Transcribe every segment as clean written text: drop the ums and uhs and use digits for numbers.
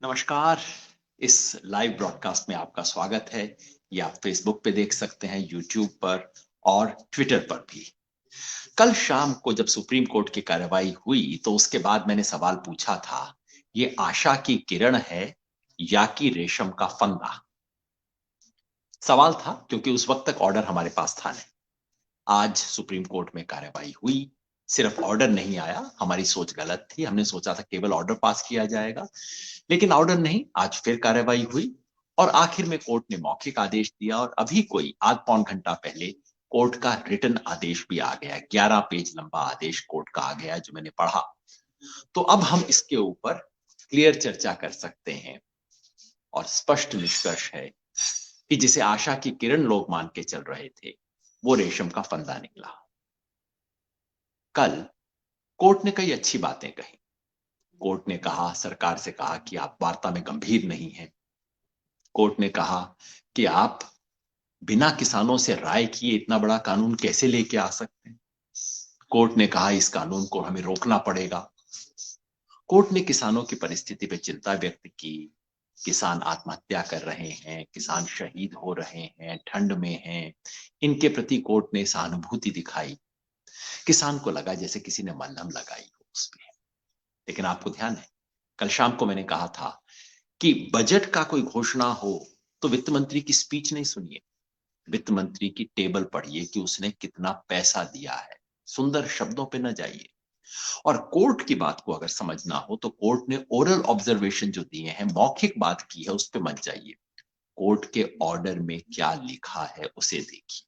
नमस्कार। इस live broadcast में आपका स्वागत है। ये आप फेसबुक पे देख सकते हैं, यूट्यूब पर और ट्विटर पर भी। कल शाम को जब सुप्रीम कोर्ट की कार्रवाई हुई तो उसके बाद मैंने सवाल पूछा था, ये आशा की किरण है या कि रेशम का फंदा? सवाल था क्योंकि उस वक्त तक ऑर्डर हमारे पास था नहीं। आज सुप्रीम कोर्ट में कार्रवाई हुई। सिर्फ ऑर्डर नहीं आया, हमारी सोच गलत थी। हमने सोचा था केवल ऑर्डर पास किया जाएगा, लेकिन ऑर्डर नहीं। आज फिर कार्रवाई हुई और आखिर में कोर्ट ने मौखिक आदेश दिया और अभी कोई आध पौन घंटा पहले कोर्ट का रिटन आदेश भी आ गया। 11 पेज लंबा आदेश कोर्ट का आ गया जो मैंने पढ़ा। तो अब हम इसके ऊपर क्लियर चर्चा कर सकते हैं और स्पष्ट निष्कर्ष है कि जिसे आशा की किरण लोग मान के चल रहे थे, वो रेशम का फंदा निकला। कल कोर्ट ने कई अच्छी बातें कही। कोर्ट ने कहा, सरकार से कहा कि आप वार्ता में गंभीर नहीं हैं। कोर्ट ने कहा कि आप बिना किसानों से राय किए इतना बड़ा कानून कैसे लेके आ सकते हैं। कोर्ट ने कहा इस कानून को हमें रोकना पड़ेगा। कोर्ट ने किसानों की परिस्थिति पे चिंता व्यक्त की। किसान आत्महत्या कर रहे हैं, किसान शहीद हो रहे हैं, ठंड में हैं। इनके प्रति कोर्ट ने सहानुभूति दिखाई। किसान को लगा जैसे किसी ने मलहम लगाई हो उस पे। लेकिन आपको ध्यान है, कल शाम को मैंने कहा था कि बजट का कोई घोषणा हो तो वित्त मंत्री की स्पीच नहीं सुनिए, वित्त मंत्री की टेबल पढ़िए कि उसने कितना पैसा दिया है। सुंदर शब्दों पे न जाइए। और कोर्ट की बात को अगर समझना हो तो कोर्ट ने ओरल ऑब्जर्वेशन जो दिए हैं, मौखिक बात की है, उस पे मत जाइए। कोर्ट के ऑर्डर में क्या लिखा है उसे देखिए।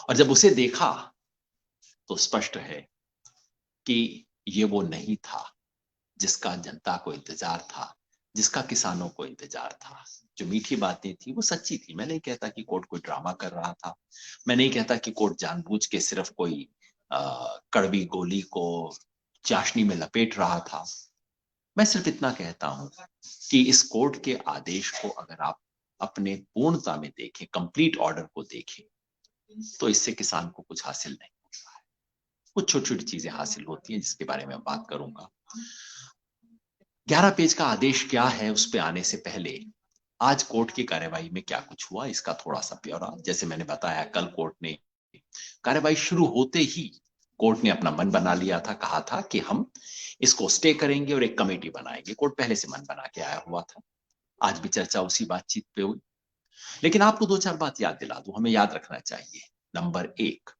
और जब उसे देखा तो स्पष्ट है कि ये वो नहीं था जिसका जनता को इंतजार था, जिसका किसानों को इंतजार था। जो मीठी बातें थी वो सच्ची थी। मैं नहीं कहता कि कोर्ट कोई ड्रामा कर रहा था। मैं नहीं कहता कि कोर्ट जानबूझ के सिर्फ कोई कड़वी गोली को चाशनी में लपेट रहा था। मैं सिर्फ इतना कहता हूं कि इस कोर्ट के आदेश को अगर आप अपने पूर्णता में देखें, कंप्लीट ऑर्डर को देखें, तो इससे किसान को कुछ हासिल नहीं होता है। कुछ छोटी छोटी चीजें हासिल होती हैं जिसके बारे में बात करूंगा। 11 पेज का आदेश क्या है उस पे आने से पहले आज कोर्ट की कार्यवाही में क्या कुछ हुआ इसका थोड़ा सा ब्यौरा। जैसे मैंने बताया, कल कोर्ट ने कार्यवाही शुरू होते ही कोर्ट ने अपना मन बना लिया था। कहा था कि हम इसको स्टे करेंगे और एक कमेटी बनाएंगे। कोर्ट पहले से मन बना के आया हुआ था। आज भी चर्चा उसी बातचीत पे हुई। लेकिन आपको दो चार बात याद दिला दूं, हमें याद रखना चाहिए। नंबर एक,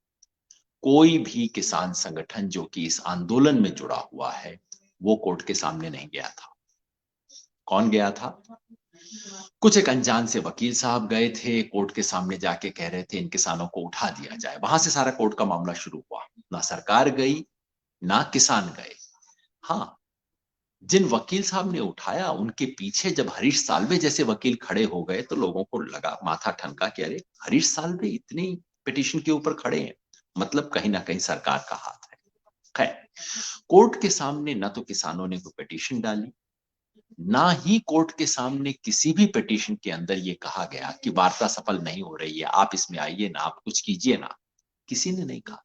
कोई भी किसान संगठन जो कि इस आंदोलन में जुड़ा हुआ है वो कोर्ट के सामने नहीं गया था। कौन गया था? कुछ एक अनजान से वकील साहब गए थे, कोर्ट के सामने जाके कह रहे थे इन किसानों को उठा दिया जाए। वहां से सारा कोर्ट का मामला शुरू हुआ। ना सरकार गई, ना किसान गए। हाँ, जिन वकील साहब ने उठाया उनके पीछे जब हरीश साल्वे जैसे वकील खड़े हो गए तो लोगों को लगा, माथा ठनका कि अरे हरीश साल्वे इतनी पिटीशन के ऊपर खड़े हैं, मतलब कहीं ना कहीं सरकार का हाथ है। खैर, कोर्ट के सामने ना तो किसानों ने कोई पिटीशन डाली, ना ही कोर्ट के सामने किसी भी पिटीशन के अंदर ये कहा गया कि वार्ता सफल नहीं हो रही है, आप इसमें आइए ना, आप कुछ कीजिए ना। किसी ने नहीं कहा।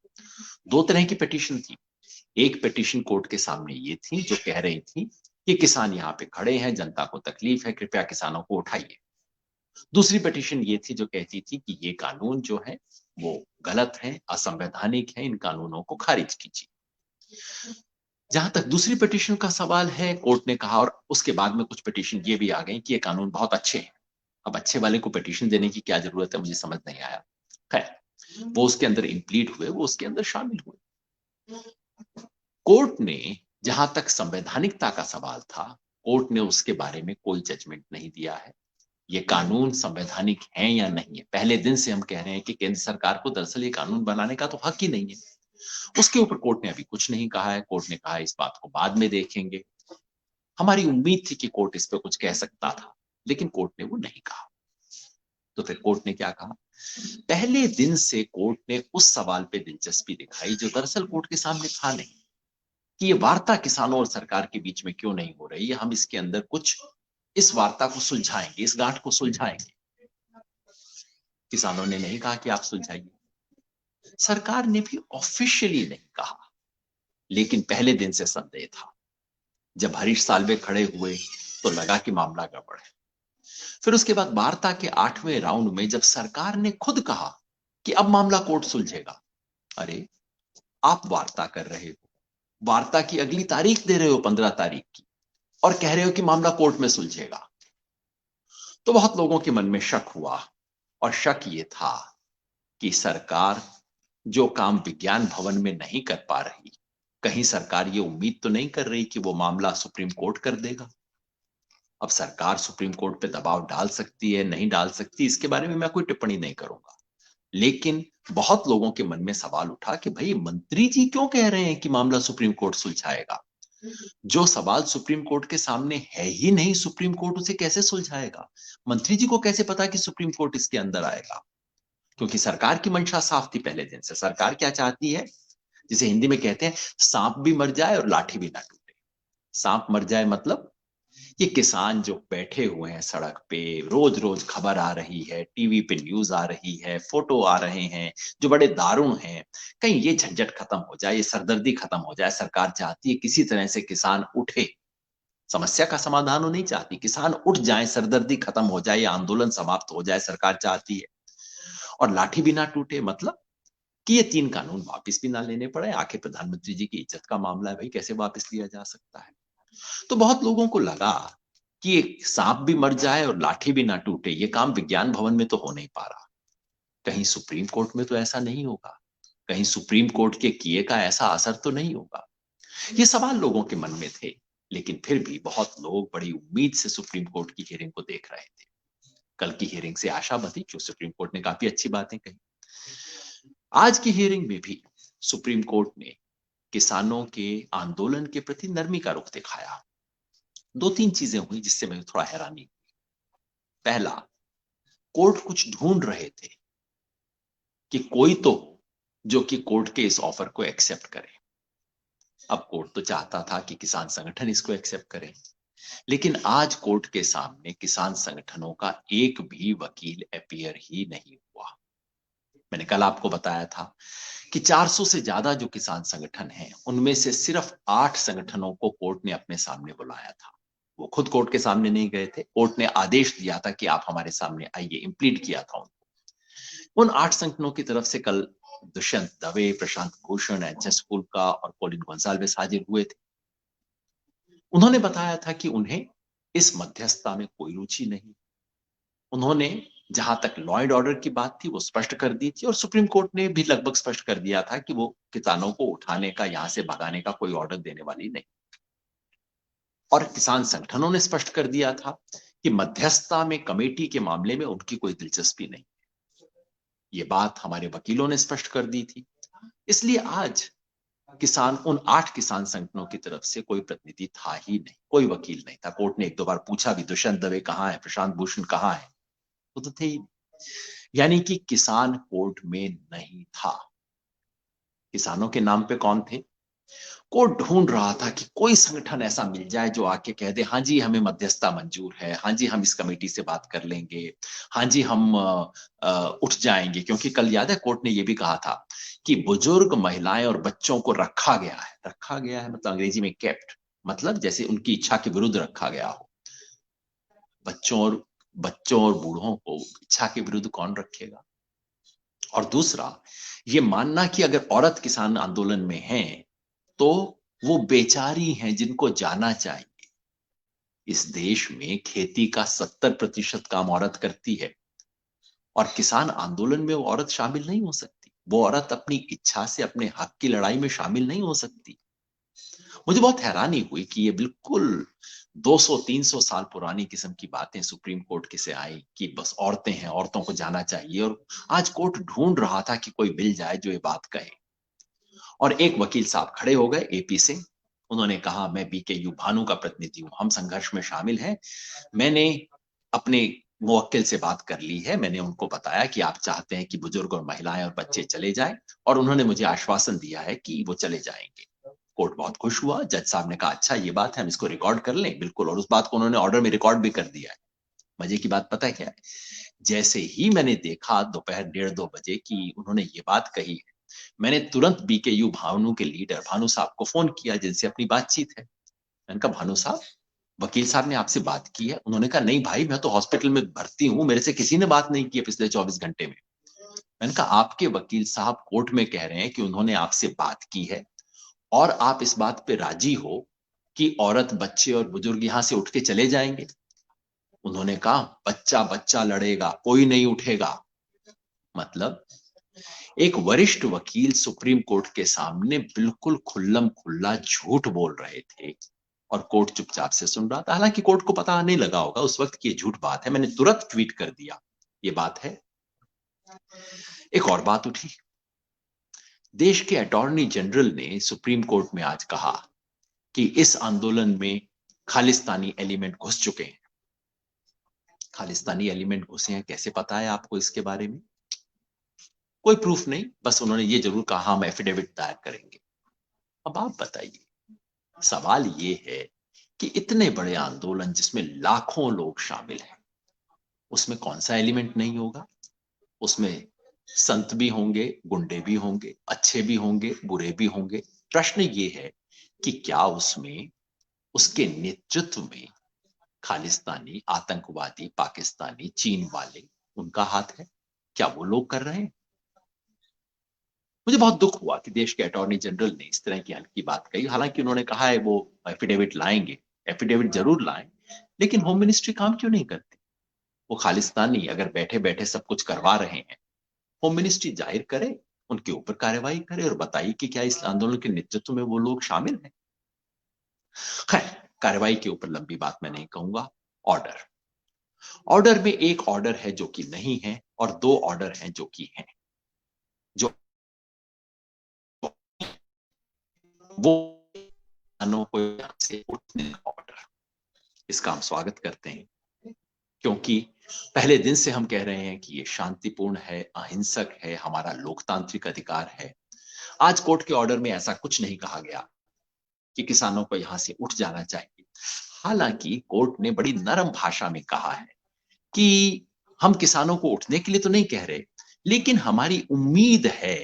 दो तरह की पिटीशन थी। एक पिटीशन कोर्ट के सामने ये थी जो कह रही थी कि किसान यहाँ पे खड़े हैं, जनता को तकलीफ है, कृपया किसानों को उठाइए। दूसरी पिटीशन ये थी जो कहती थी कि ये कानून जो है वो गलत है, असंवैधानिक है, इन कानूनों को खारिज कीजिए। जहां तक दूसरी पिटीशन का सवाल है, कोर्ट ने कहा, और उसके बाद में कुछ पिटीशन ये भी आ गई कि ये कानून बहुत अच्छे हैं। अब अच्छे वाले को पिटीशन देने की क्या जरूरत है, मुझे समझ नहीं आया। खैर, वो उसके अंदर इंप्लीड हुए, वो उसके अंदर शामिल हुए। कोर्ट ने, जहां तक संवैधानिकता का सवाल था, कोर्ट ने उसके बारे में कोई जजमेंट नहीं दिया है। ये कानून संवैधानिक है या नहीं है, पहले दिन से हम कह रहे हैं कि केंद्र सरकार को दरअसल ये कानून बनाने का तो हक ही नहीं है। उसके ऊपर कोर्ट ने अभी कुछ नहीं कहा है। कोर्ट ने कहा इस बात को बाद में देखेंगे। हमारी उम्मीद थी कि कोर्ट इस पे कुछ कह सकता था, लेकिन कोर्ट ने वो नहीं कहा। तो फिर कोर्ट ने क्या कहा? पहले दिन से कोर्ट ने उस सवाल पे दिलचस्पी दिखाई जो दरअसल कोर्ट के सामने था नहीं, कि ये वार्ता किसानों और सरकार के बीच में क्यों नहीं हो रही है। हम इसके अंदर कुछ इस वार्ता को सुलझाएंगे, इस गांठ को सुलझाएंगे। किसानों ने नहीं कहा कि आप सुलझाइए, सरकार ने भी ऑफिशियली नहीं कहा, लेकिन पहले दिन से संदेह था। जब हरीश साल्वे खड़े हुए तो लगा कि मामला गड़बड़ है। फिर उसके बाद वार्ता के 8वें राउंड में जब सरकार ने खुद कहा कि अब मामला कोर्ट सुलझेगा, अरे आप वार्ता कर रहे हो, वार्ता की अगली तारीख दे रहे हो 15 तारीख की, और कह रहे हो कि मामला कोर्ट में सुलझेगा। तो बहुत लोगों के मन में शक हुआ, और शक ये था कि सरकार जो काम विज्ञान भवन में नहीं कर पा रही, कहीं सरकार ये उम्मीद तो नहीं कर रही कि वो मामला सुप्रीम कोर्ट कर देगा। अब सरकार सुप्रीम कोर्ट पे दबाव डाल सकती है, नहीं डाल सकती, इसके बारे में मैं कोई टिप्पणी नहीं करूंगा। लेकिन बहुत लोगों के मन में सवाल उठा कि भाई मंत्री जी क्यों कह रहे हैं कि मामला सुप्रीम कोर्ट सुलझाएगा? जो सवाल सुप्रीम कोर्ट के सामने है ही नहीं, सुप्रीम कोर्ट उसे कैसे सुलझाएगा? मंत्री जी को कैसे पता कि सुप्रीम कोर्ट इसके अंदर आएगा? क्योंकि सरकार की मंशा साफ थी पहले दिन से। सरकार क्या चाहती है, जिसे हिंदी में कहते हैं सांप भी मर जाए और लाठी भी ना टूटे। सांप मर जाए मतलब ये किसान जो बैठे हुए हैं सड़क पे, रोज रोज खबर आ रही है, टीवी पे न्यूज आ रही है, फोटो आ रहे हैं जो बड़े दारुण हैं, कहीं ये झंझट खत्म हो जाए, ये सरदर्दी खत्म हो जाए। सरकार चाहती है किसी तरह से किसान उठे, समस्या का समाधान वो नहीं चाहती, किसान उठ जाए, सरदर्दी खत्म हो जाए, आंदोलन समाप्त हो जाए, सरकार चाहती है। और लाठी भी ना टूटे मतलब कि ये 3 कानून वापस भी ना लेने पड़े। आखिर प्रधानमंत्री जी की इज्जत का मामला है भाई, कैसे वापस लिया जा सकता है? तो बहुत लोगों को लगा कि एक सांप भी मर जाए और लाठी भी ना टूटे, ये काम विज्ञान भवन में तो हो नहीं पा रहा, कहीं सुप्रीम कोर्ट में तो ऐसा नहीं होगा, कहीं सुप्रीम कोर्ट के किए का ऐसा असर तो नहीं होगा। ये सवाल लोगों के मन में थे, लेकिन फिर भी बहुत लोग बड़ी उम्मीद से सुप्रीम कोर्ट की हियरिंग को देख रहे थे। कल की हियरिंग से आशा बंधी कि सुप्रीम कोर्ट ने काफी अच्छी बातें कही। आज की हियरिंग में भी सुप्रीम कोर्ट ने किसानों के आंदोलन के प्रति नरमी का रुख दिखाया। 2-3 चीजें हुई जिससे मैं थोड़ा हैरानी हुई। पहला, कोर्ट कुछ ढूंढ रहे थे कि कोई तो हो जो कि कोर्ट के इस ऑफर को एक्सेप्ट करे। अब कोर्ट तो चाहता था कि किसान संगठन इसको एक्सेप्ट करें, लेकिन आज कोर्ट के सामने किसान संगठनों का एक भी वकील अपीयर ही नहीं हुआ। मैंने कल आपको बताया था कि 400 से ज्यादा जो किसान संगठन हैं, उनमें से सिर्फ 8 संगठनों को कोर्ट ने अपने सामने बुलाया था। वो खुद कोर्ट के सामने नहीं गए थे, कोर्ट ने आदेश दिया था कि आप हमारे सामने आइए, इम्प्लीड किया था उनको। उन 8 संगठनों की तरफ से कल दुष्यंत दवे, प्रशांत भूषण, एच.एस. फुल्का और कॉलिन गोंसाल्विस हाजिर हुए थे। उन्होंने बताया था कि उन्हें इस मध्यस्थता में कोई रुचि नहीं। उन्होंने जहां तक लॉ एंड ऑर्डर की बात थी वो स्पष्ट कर दी थी, और सुप्रीम कोर्ट ने भी लगभग स्पष्ट कर दिया था कि वो किसानों को उठाने का, यहां से भगाने का कोई ऑर्डर देने वाली नहीं। और किसान संगठनों ने स्पष्ट कर दिया था कि मध्यस्थता में कमेटी के मामले में उनकी कोई दिलचस्पी नहीं। ये बात हमारे वकीलों ने स्पष्ट कर दी थी। इसलिए आज उन 8 किसान संगठनों की तरफ से कोई प्रतिनिधि था ही नहीं, कोई वकील नहीं था। कोर्ट ने 1-2 बार पूछा भी, दुष्यंत दवे कहाँ है, प्रशांत भूषण कहाँ है, वो तो थे ही नहीं। यानी कि किसान कोर्ट में नहीं था। किसानों के नाम पे कौन थे? कोर्ट ढूंढ रहा था कि कोई संगठन ऐसा मिल जाए जो आके कह दे हाँ जी हमें मध्यस्थता मंजूर है, हाँ जी हम इस कमेटी से बात कर लेंगे, हाँ जी हम उठ जाएंगे। क्योंकि कल याद है कोर्ट ने यह भी कहा था कि बुजुर्ग, महिलाएं और बच्चों को रखा गया है। रखा गया है मतलब अंग्रेजी में केप्ट, मतलब जैसे उनकी इच्छा के विरुद्ध रखा गया हो। बच्चों और बूढ़ों को इच्छा के विरुद्ध कौन रखेगा? और दूसरा, ये मानना कि अगर औरत किसान आंदोलन में है तो वो बेचारी हैं जिनको जाना चाहिए। इस देश में खेती का 70% काम औरत करती है, और किसान आंदोलन में वो औरत शामिल नहीं हो सकती। वो औरत अपनी इच्छा से अपने हक की लड़ाई में शामिल नहीं हो सकती। मुझे बहुत हैरानी हुई कि ये बिल्कुल 200-300 साल पुरानी किस्म की बातें सुप्रीम कोर्ट के से आई कि बस औरतें हैं, औरतों को जाना चाहिए, और आज कोर्ट ढूंढ रहा था कि कोई मिल जाए जो ये बात कहे। और एक वकील साहब खड़े हो गए, एपी सिंह। उन्होंने कहा मैं बीकेयू भानु का प्रतिनिधि हूं, हम संघर्ष में शामिल हैं। मैंने अपने मुवक्किल से बात कर ली है, मैंने उनको बताया कि आप चाहते हैं कि बुजुर्ग और महिलाएं और बच्चे चले जाएं, और उन्होंने मुझे आश्वासन दिया है कि वो चले जाएंगे। कोर्ट बहुत खुश हुआ। जज साहब ने कहा अच्छा ये बात है, हम इसको रिकॉर्ड कर लें। बिल्कुल, और उस बात को उन्होंने ऑर्डर में रिकॉर्ड भी कर दिया है। मजे की बात पता है क्या है? जैसे ही मैंने देखा दोपहर 1:30-2 बजे कि उन्होंने ये बात कही है, मैंने तुरंत बीकेयू भानु के लीडर भानु साहब को फोन किया जिनसे अपनी बातचीत है। मैंने कहा भानु साहब, वकील साहब ने आपसे बात की है? उन्होंने कहा नहीं भाई, मैं तो हॉस्पिटल में भर्ती हूं, मेरे से किसी ने बात नहीं की है पिछले 24 घंटे में। मैंने कहा आपके वकील साहब कोर्ट में कह रहे हैं कि उन्होंने आपसे बात की है और आप इस बात पे राजी हो कि औरत, बच्चे और बुजुर्ग यहां से उठ के चले जाएंगे? उन्होंने कहा बच्चा बच्चा लड़ेगा, कोई नहीं उठेगा। मतलब एक वरिष्ठ वकील सुप्रीम कोर्ट के सामने बिल्कुल खुल्लम खुल्ला झूठ बोल रहे थे और कोर्ट चुपचाप से सुन रहा था। हालांकि कोर्ट को पता नहीं लगा होगा उस वक्त की ये झूठ बात है। मैंने तुरंत ट्वीट कर दिया ये बात है। एक और बात उठी, देश के अटॉर्नी जनरल ने सुप्रीम कोर्ट में आज कहा कि इस आंदोलन में खालिस्तानी एलिमेंट घुस चुके हैं। खालिस्तानी एलिमेंट घुसे हैं, कैसे पता है आपको इसके बारे में? कोई प्रूफ नहीं, बस उन्होंने ये जरूर कहा हम एफिडेविट दायर करेंगे। अब आप बताइए, सवाल ये है कि इतने बड़े आंदोलन जिसमें लाखों लोग शामिल हैं, उसमें कौन सा एलिमेंट नहीं होगा? उसमें संत भी होंगे, गुंडे भी होंगे, अच्छे भी होंगे, बुरे भी होंगे। प्रश्न ये है कि क्या उसमें, उसके नेतृत्व में खालिस्तानी, आतंकवादी, पाकिस्तानी, चीन वाले, उनका हाथ है? क्या वो लोग कर रहे हैं? मुझे बहुत दुख हुआ कि देश के अटॉर्नी जनरल ने इस तरह की हल्की बात कही। हालांकि उन्होंने कहा है वो एफिडेविट लाएंगे, एफिडेविट जरूर लाएं, लेकिन होम मिनिस्ट्री काम क्यों नहीं करती? वो खालिस्तानी अगर बैठे बैठे सब कुछ करवा रहे हैं, होम मिनिस्ट्री जाहिर करे, उनके ऊपर कार्रवाई करे और बताइए कि क्या इस आंदोलन के नेतृत्व में वो लोग शामिल हैं। खैर, कार्रवाई के ऊपर लंबी बात मैं नहीं कहूंगा। ऑर्डर, ऑर्डर में एक ऑर्डर है जो कि नहीं है और दो ऑर्डर हैं जो कि हैं। जो वो को यहां से उठने का ऑर्डर, इसका हम स्वागत करते हैं, क्योंकि पहले दिन से हम कह रहे हैं कि ये शांतिपूर्ण है, अहिंसक है, हमारा लोकतांत्रिक अधिकार है। आज कोर्ट के ऑर्डर में ऐसा कुछ नहीं कहा गया कि किसानों को यहां से उठ जाना चाहिए। हालांकि कोर्ट ने बड़ी नरम भाषा में कहा है कि हम किसानों को उठने के लिए तो नहीं कह रहे, लेकिन हमारी उम्मीद है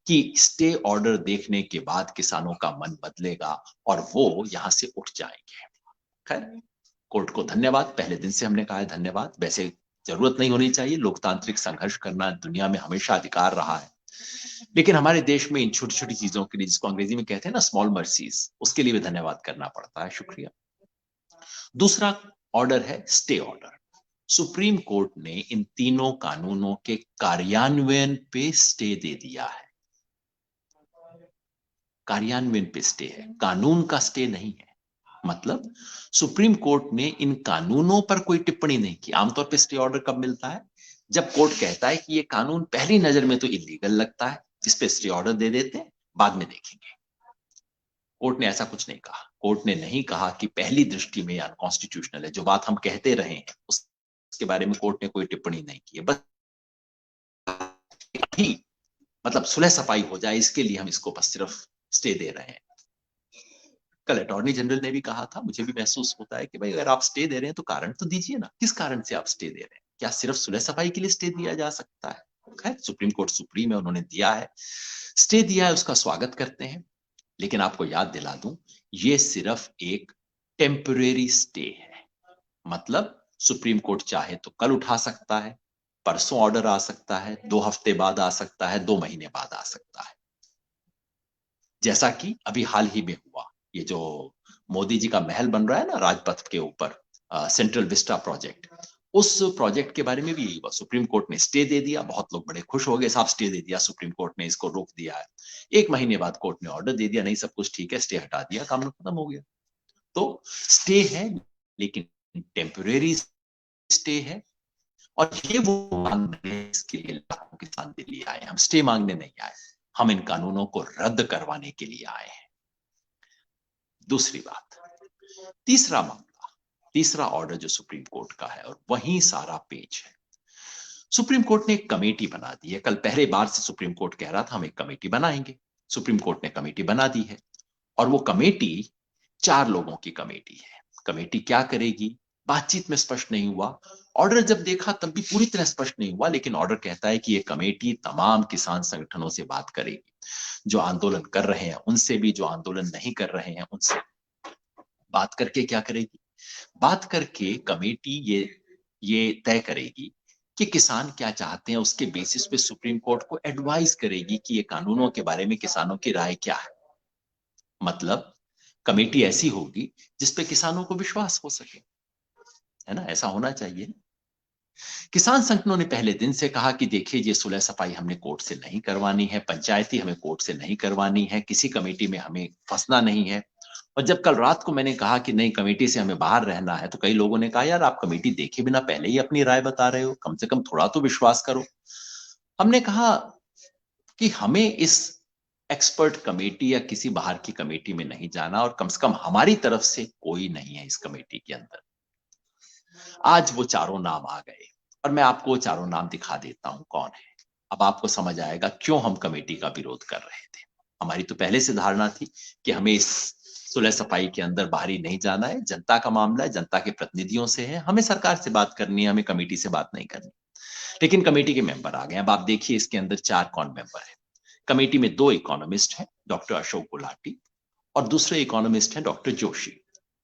कि स्टे ऑर्डर देखने के बाद किसानों का मन बदलेगा और वो यहां से उठ जाएंगे। खैर, कोर्ट को धन्यवाद, पहले दिन से हमने कहा है धन्यवाद। वैसे जरूरत नहीं होनी चाहिए, लोकतांत्रिक संघर्ष करना दुनिया में हमेशा अधिकार रहा है, लेकिन हमारे देश में इन छोटी छोटी चीजों के लिए, जिसको अंग्रेजी में कहते हैं ना स्मॉल मर्सीज, उसके लिए भी धन्यवाद करना पड़ता है। शुक्रिया। दूसरा ऑर्डर है स्टे ऑर्डर। सुप्रीम कोर्ट ने इन तीनों कानूनों के कार्यान्वयन पे स्टे दे दिया है। कार्यान्वयन पे स्टे है, कानून का स्टे नहीं है। मतलब सुप्रीम कोर्ट ने इन कानूनों पर कोई टिप्पणी नहीं की। आमतौर पे स्टे ऑर्डर कब मिलता है? जब कोर्ट कहता है कि ये कानून पहली नजर में तो इलीगल लगता है, इस पे स्टे ऑर्डर दे देते हैं, बाद में देखेंगे। कोर्ट ने ऐसा कुछ नहीं कहा। कोर्ट ने नहीं कहा कि पहली दृष्टि में अनकॉन्स्टिट्यूशनल है। जो बात हम कहते रहे हैं उसके बारे में कोर्ट ने कोई टिप्पणी नहीं की है। बस ही, मतलब सुलह सफाई हो जाए इसके लिए हम इसको बस सिर्फ स्टे दे रहे हैं। कल अटॉर्नी जनरल ने भी कहा था, मुझे भी महसूस होता है कि भाई अगर आप स्टे दे रहे हैं तो कारण तो दीजिए ना, किस कारण से आप स्टे दे रहे हैं? क्या सिर्फ सुलह सफाई के लिए स्टे दिया जा सकता है? खैर, सुप्रीम कोर्ट सुप्रीम है, उन्होंने दिया है, स्टे दिया है, उसका स्वागत करते हैं। लेकिन आपको याद दिला दूं, ये सिर्फ एक टेम्परेरी स्टे है। मतलब सुप्रीम कोर्ट चाहे तो कल उठा सकता है, परसों ऑर्डर आ सकता है, 2 हफ्ते बाद आ सकता है, 2 महीने बाद आ सकता है, जैसा कि अभी हाल ही में हुआ। ये जो मोदी जी का महल बन रहा है ना राजपथ के ऊपर, सेंट्रल विस्टा प्रोजेक्ट, उस प्रोजेक्ट के बारे में भी यही हुआ। सुप्रीम कोर्ट ने स्टे दे दिया, बहुत लोग बड़े खुश हो गए, साहब स्टे दे दिया सुप्रीम कोर्ट ने, इसको रोक दिया है। 1 महीने बाद कोर्ट ने ऑर्डर दे दिया, नहीं सब कुछ ठीक है, स्टे हटा दिया, काम खत्म हो गया। तो स्टे है, लेकिन टेम्परेरी स्टे है। और ये वो मांग है इसके लिए लाखों किसान दिल्ली आए। हम स्टे मांगने नहीं आए, हम इन कानूनों को रद्द करवाने के लिए आए हैं। दूसरी बात, तीसरा मामला, तीसरा ऑर्डर जो सुप्रीम कोर्ट का है, और वहीं सारा पेच है। सुप्रीम कोर्ट ने एक कमेटी बना दी है। कल पहले बार से सुप्रीम कोर्ट कह रहा था हम एक कमेटी बनाएंगे। सुप्रीम कोर्ट ने कमेटी बना दी है और वो कमेटी 4 लोगों की कमेटी है। कमेटी क्या करेगी, बातचीत में स्पष्ट नहीं हुआ। ऑर्डर जब देखा तब भी पूरी तरह स्पष्ट नहीं हुआ, लेकिन ऑर्डर कहता है कि ये कमेटी तमाम किसान संगठनों से बात करेगी, जो आंदोलन कर रहे हैं उनसे भी, जो आंदोलन नहीं कर रहे हैं उनसे। बात करके क्या करेगी? बात करके कमेटी ये तय करेगी कि किसान क्या चाहते हैं, उसके बेसिस पे सुप्रीम कोर्ट को एडवाइस करेगी कि ये कानूनों के बारे में किसानों की राय क्या है। मतलब कमेटी ऐसी होगी जिसपे किसानों को विश्वास हो सके, है ना? ऐसा होना चाहिए। किसान संगठनों ने पहले दिन से कहा कि देखिए ये सुलह सफाई हमने कोर्ट से नहीं करवानी है, पंचायती हमें कोर्ट से नहीं करवानी है, किसी कमेटी में हमें फंसना नहीं है। और जब कल रात को मैंने कहा कि नहीं कमेटी से हमें बाहर रहना है, तो कई लोगों ने कहा यार आप कमेटी देखे बिना पहले ही अपनी राय बता रहे हो, कम से कम थोड़ा तो विश्वास करो। हमने कहा कि हमें इस एक्सपर्ट कमेटी या किसी बाहर की कमेटी में नहीं जाना, और कम से कम हमारी तरफ से कोई नहीं है इस कमेटी के अंदर। आज वो चारों नाम आ गए और मैं आपको वो चारों नाम दिखा देता हूं कौन है। अब आपको समझ आएगा क्यों हम कमेटी का विरोध कर रहे थे। हमारी तो पहले से धारणा थी कि हमें इस सुलह सफाई के अंदर बाहरी नहीं जाना है, जनता का मामला है, जनता के प्रतिनिधियों से है, हमें सरकार से बात करनी है, हमें कमेटी से बात नहीं करनी। लेकिन कमेटी के मेंबर आ गए। अब आप देखिए इसके अंदर 4 कौन मेंबर है। कमेटी में 2 इकोनॉमिस्ट हैं, डॉक्टर अशोक गुलाटी, और दूसरे इकोनॉमिस्ट हैं डॉक्टर जोशी,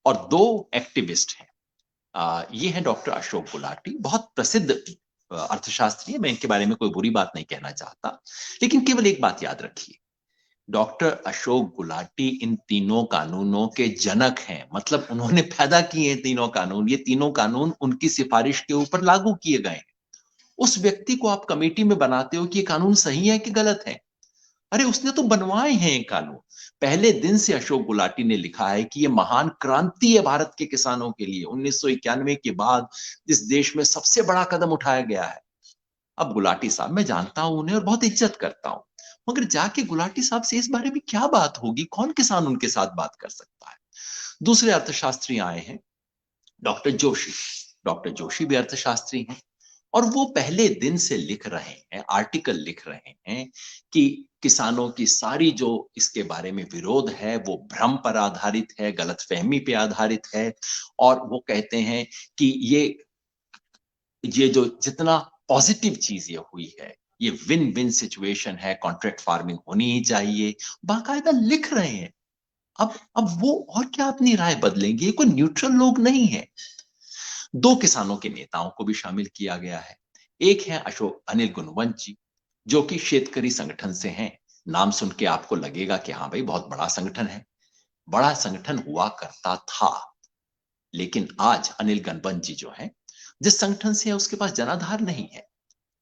और 2 एक्टिविस्ट हैं। ये है डॉक्टर अशोक गुलाटी, बहुत प्रसिद्ध अर्थशास्त्री है। मैं इनके बारे में कोई बुरी बात नहीं कहना चाहता, लेकिन केवल एक बात याद रखिए, डॉक्टर अशोक गुलाटी इन तीनों कानूनों के जनक हैं। मतलब उन्होंने पैदा किए हैं तीनों कानून, ये तीनों कानून उनकी सिफारिश के ऊपर लागू किए गए हैं। उस व्यक्ति को आप कमेटी में बनाते हो कि ये कानून सही है कि गलत है? अरे उसने तो बनवाए हैं ये कानून। पहले दिन से अशोक गुलाटी ने लिखा है कि ये महान क्रांति है भारत के किसानों के लिए। 1991 के बाद इस देश में सबसे बड़ा कदम उठाया गया है। अब गुलाटी साहब, मैं जानता हूं उन्हें और बहुत इज्जत करता हूं, मगर जाके गुलाटी साहब से इस बारे में क्या बात होगी? कौन किसान उनके साथ बात कर सकता है? दूसरे अर्थशास्त्री आए हैं, डॉक्टर जोशी। डॉक्टर जोशी भी अर्थशास्त्री हैं, और वो पहले दिन से लिख रहे हैं, आर्टिकल लिख रहे हैं कि किसानों की सारी जो इसके बारे में विरोध है वो भ्रम पर आधारित है, गलतफहमी पे आधारित है। और वो कहते हैं कि ये जो जितना पॉजिटिव चीज ये हुई है, ये विन विन सिचुएशन है, कॉन्ट्रैक्ट फार्मिंग होनी ही चाहिए, बाकायदा लिख रहे हैं। अब वो और क्या अपनी राय बदलेंगे? ये कोई न्यूट्रल लोग नहीं है। 2 किसानों के नेताओं को भी शामिल किया गया है। एक है अशोक अनिल गुणवंत जी, जो कि शेतकरी संगठन से हैं। नाम सुन के आपको लगेगा कि हाँ भाई बहुत बड़ा संगठन है। बड़ा संगठन हुआ करता था, लेकिन आज अनिल गुणवंत जी जो है, जिस संगठन से है उसके पास जनाधार नहीं है।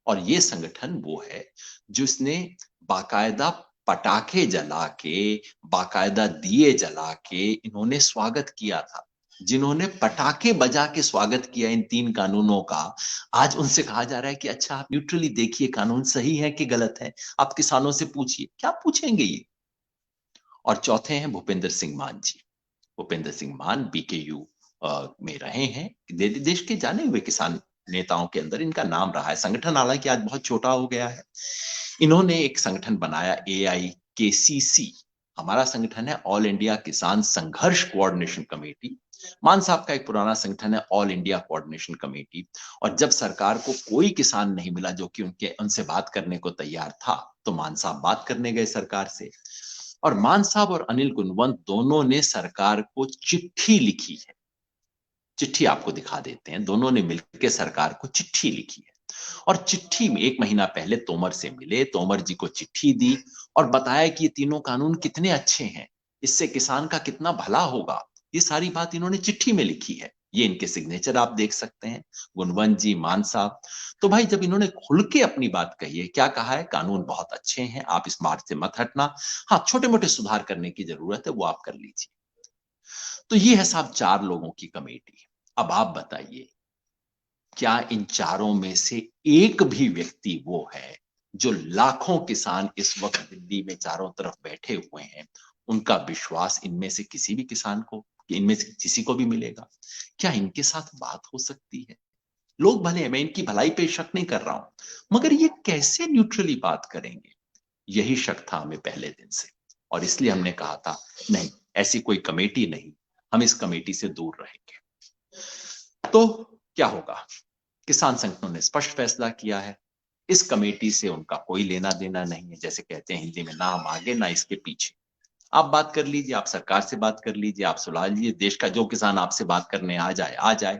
और ये संगठन वो है जिसने बाकायदा पटाखे जला के, बाकायदा दिए जला के इन्होंने स्वागत किया था। जिन्होंने पटाखे बजा के स्वागत किया इन 3 कानूनों का, आज उनसे कहा जा रहा है कि अच्छा आप न्यूट्रली देखिए कानून सही है कि गलत है, आप किसानों से पूछिए। क्या पूछेंगे ये? और चौथे हैं भूपेंद्र सिंह मान जी। भूपेंद्र सिंह मान बीकेयू में रहे हैं, देश के जाने हुए किसान नेताओं के अंदर इनका नाम रहा है। संगठन हालांकि आज बहुत छोटा हो गया है। इन्होंने एक संगठन बनाया AIKCC। हमारा संगठन है ऑल इंडिया किसान संघर्ष कोऑर्डिनेशन कमेटी। मान साहब का एक पुराना संगठन है ऑल इंडिया कोऑर्डिनेशन कमेटी। और जब सरकार को कोई किसान नहीं मिला जो कि उनसे बात करने को तैयार था, तो मान साहब बात करने गए सरकार से। और मान साहब और अनिल गुणवंत दोनों ने सरकार को चिट्ठी लिखी है। चिट्ठी आपको दिखा देते हैं। दोनों ने मिलकर सरकार को चिट्ठी लिखी है, और चिट्ठी में 1 महीना पहले तोमर से मिले, तोमर जी को चिट्ठी दी और बताया कि ये तीनों कानून कितने अच्छे हैं, इससे किसान का कितना भला होगा। ये सारी बात इन्होंने चिट्ठी में लिखी है। ये इनके सिग्नेचर आप देख सकते हैं, गुणवंत जी, मान साहब। तो भाई जब इन्होंने खुल के अपनी बात कही है, क्या कहा है? कानून बहुत अच्छे हैं, आप इस मार्ग से मत हटना, हाँ छोटे मोटे सुधार करने की जरूरत है, वो आप कर लीजिए। तो ये है साहब 4 लोगों की कमेटी। अब आप बताइए, क्या इन चारों में से एक भी व्यक्ति वो है जो लाखों किसान इस वक्त दिल्ली में चारों तरफ बैठे हुए हैं, उनका विश्वास इनमें से किसी भी किसान को, इनमें से किसी को भी मिलेगा? क्या इनके साथ बात हो सकती है? लोग भले हैं, मैं इनकी भलाई पे शक नहीं कर रहा हूं, मगर ये कैसे न्यूट्रली बात करेंगे? यही शक था हमें पहले दिन से, और इसलिए हमने कहा था नहीं, ऐसी कोई कमेटी नहीं, हम इस कमेटी से दूर रहेंगे। तो क्या होगा? किसान संगठनों ने स्पष्ट फैसला किया है, इस कमेटी से उनका कोई लेना देना नहीं है। जैसे कहते हैं हिंदी में, ना हम आगे ना इसके पीछे। आप बात कर लीजिए, आप सरकार से बात कर लीजिए, आप सुलह लीजिए, देश का जो किसान आपसे बात करने आ जाए।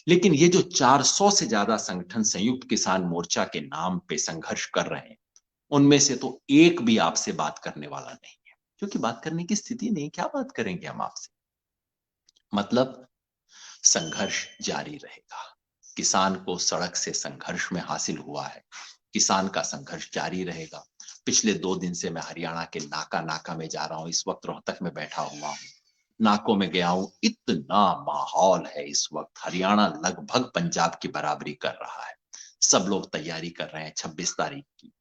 लेकिन ये जो 400 से ज्यादा संगठन संयुक्त किसान मोर्चा के नाम पे संघर्ष कर रहे हैं, उनमें से तो एक भी आपसे बात करने वाला नहीं है, क्योंकि बात करने की स्थिति नहीं। क्या बात करेंगे हम आपसे? मतलब संघर्ष जारी रहेगा। किसान को सड़क से संघर्ष में हासिल हुआ है, किसान का संघर्ष जारी रहेगा। पिछले 2 दिन से मैं हरियाणा के नाका नाका में जा रहा हूं, इस वक्त रोहतक में बैठा हुआ हूं, नाकों में गया हूं, इतना माहौल है इस वक्त। हरियाणा लगभग पंजाब की बराबरी कर रहा है। सब लोग तैयारी कर रहे हैं 26 तारीख की।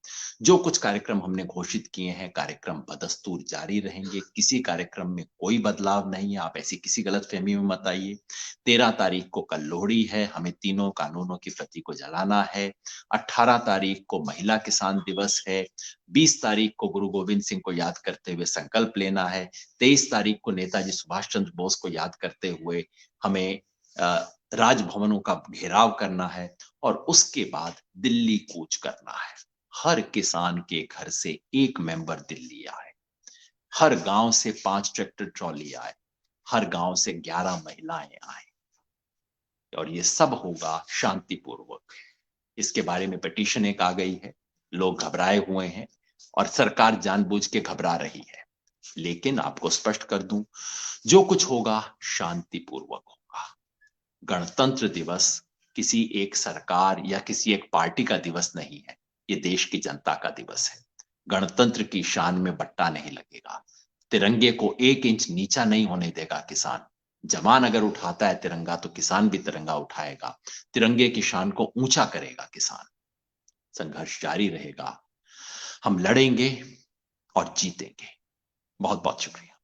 जो कुछ कार्यक्रम हमने घोषित किए हैं, कार्यक्रम बदस्तूर जारी रहेंगे। किसी कार्यक्रम में कोई बदलाव नहीं है, आप ऐसी किसी गलतफहमी में मत आइए। 13 तारीख को कल लोहड़ी है, हमें तीनों कानूनों की प्रति को जलाना है। 18 तारीख को महिला किसान दिवस है। 20 तारीख को गुरु गोविंद सिंह को याद करते हुए संकल्प लेना है। 23 तारीख को नेताजी सुभाष चंद्र बोस को याद करते हुए हमें राजभवनों का घेराव करना है, और उसके बाद दिल्ली कूच करना है। हर किसान के घर से एक मेंबर दिल्ली आए, हर गांव से 5 ट्रैक्टर ट्रॉली आए, हर गांव से 11 महिलाएं आए, और ये सब होगा शांतिपूर्वक। इसके बारे में पिटीशन एक आ गई है, लोग घबराए हुए हैं और सरकार जानबूझ के घबरा रही है। लेकिन आपको स्पष्ट कर दूं, जो कुछ होगा शांतिपूर्वक होगा। गणतंत्र दिवस किसी एक सरकार या किसी एक पार्टी का दिवस नहीं है, ये देश की जनता का दिवस है। गणतंत्र की शान में बट्टा नहीं लगेगा। तिरंगे को 1 इंच नीचा नहीं होने देगा किसान। जवान अगर उठाता है तिरंगा, तो किसान भी तिरंगा उठाएगा। तिरंगे की शान को ऊंचा करेगा किसान। संघर्ष जारी रहेगा, हम लड़ेंगे और जीतेंगे। बहुत बहुत शुक्रिया।